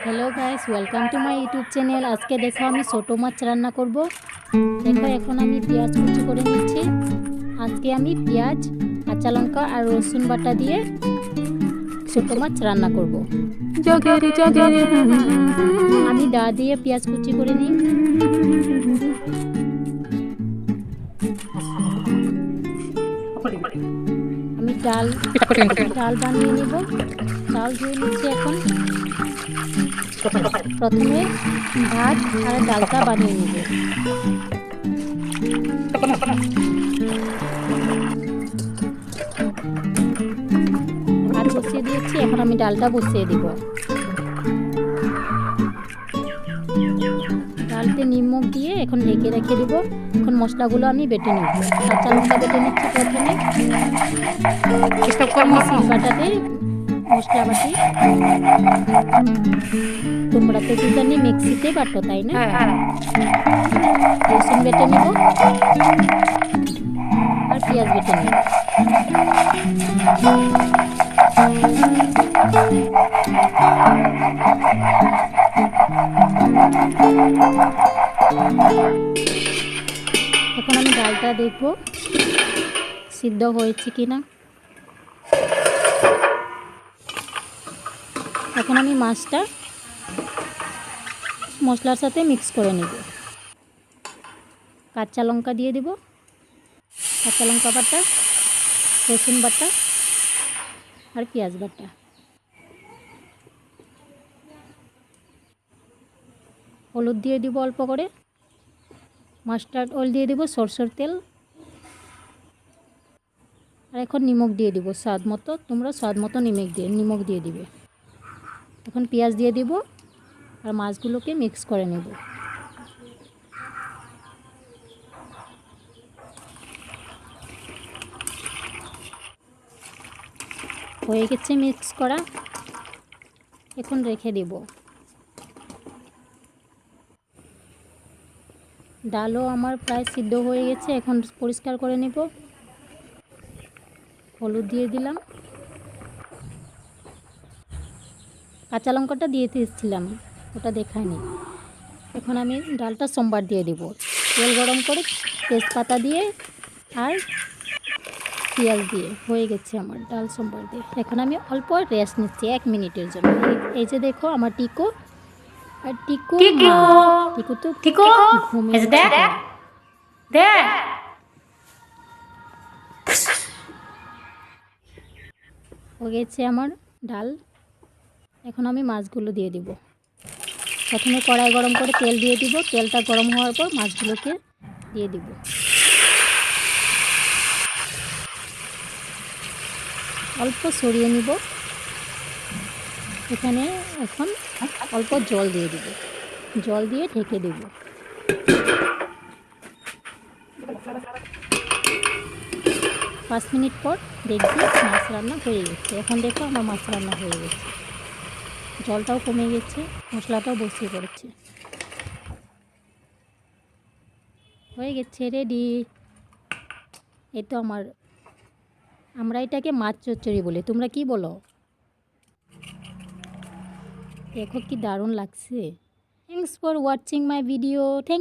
Hello guys, welcome to my YouTube channel. আজকে দেখো আমি ছোটো মাছ রান্না করব। দেখো এখন আমি পেঁয়াজ কুচি করে নিচ্ছি। আজকে আমি পেঁয়াজ, কাঁচা লঙ্কা আর রসুন বাটা দিয়ে ছোটো মাছ রান্না করব। আমি দা দিয়ে পেঁয়াজ কুচি করে নিই। আমি ডাল বানিয়ে নিব। চাল ধুয়ে নিচ্ছি। এখন প্রথমে ভাত আর ডালটা বানিয়ে নিব। ভাত বসিয়ে দিয়েছি, এখন আমি ডালটা বসিয়ে দিব। ডালতে নিমখ দিয়ে এখন ঢেকে রেখে দিব। এখন মশলাগুলো আমি বেটে নিব। কাঁচা লঙ্কা বেটে নিচ্ছি প্রথমে। মিক্সির বাটাতে মশলা বাটি। তোমরা তো কি জানি মিক্সিতে বাটো, তাই না? রসুন বেটে নিব আর পেঁয়াজ বেটে নিব। এখন আমি ডালটা দেখব সিদ্ধ হয়েছে কিনা। এখন আমি মাছটা মশলার সাথে মিক্স করে নেব। কাঁচা লঙ্কা দিয়ে দেব, কাঁচা লঙ্কা বাটা, রসুন বাটা আর পেঁয়াজ বাটা। হলুদ দিয়ে দিব অল্প করে, মাস্টার্ড অয়েল দিয়ে দেব, সরষের তেল। আর এখন নিমখ দিয়ে দিব স্বাদ মতো। তোমরা স্বাদ মতো নিমখ দিয়ে দিবে। এখন পেঁয়াজ দিয়ে দিব আর মাছগুলোকে মিক্স করে নেব। হয়ে গেছে মিক্স করা, এখন রেখে দেব। ডালও আমার প্রায় সিদ্ধ হয়ে গেছে, এখন পরিষ্কার করে নেব। হলুদ দিয়ে দিলাম, কাঁচা লঙ্কাটা দিয়ে দিয়েছিলাম, ওটা দেখায়নি। এখন আমি ডালটা সোমবার দিয়ে দেব। তেল গরম করে তেজপাতা দিয়ে আর পেঁয়াজ দিয়ে হয়ে গেছে আমার ডাল সোমবার দিয়ে। এখন আমি অল্প রেস্ট নিচ্ছি 1 মিনিটের জন্য। এই যে দেখো আমার টিকো আর টিকো তো ঘুমিয়ে হয়ে গেছে আমার ডাল। এখন আমি মাছগুলো দিয়ে দিব। প্রথমে কড়াই গরম করে তেল দিয়ে দিব। তেলটা গরম হওয়ার পর মাছগুলোকে দিয়ে দিব। অল্প সরিয়ে নিব। এখানে এখন অল্প জল দিয়ে দিব, জল দিয়ে ঢেকে দেব। পাঁচ মিনিট পর দেখবি মাছ রান্না হয়ে গেছে। এখন দেখো আমার মাছ রান্না হয়ে গেছে, জলটাও কমে গেছে, মশলাটাও বসিয়ে পড়েছে। হয়ে গেছে, রেডি। এ তো আমরা এটাকে মাছ চচ্চড়ি বলি, তোমরা কি বলো? দেখো কি দারুণ লাগছে। Thanks for watching my video. Thank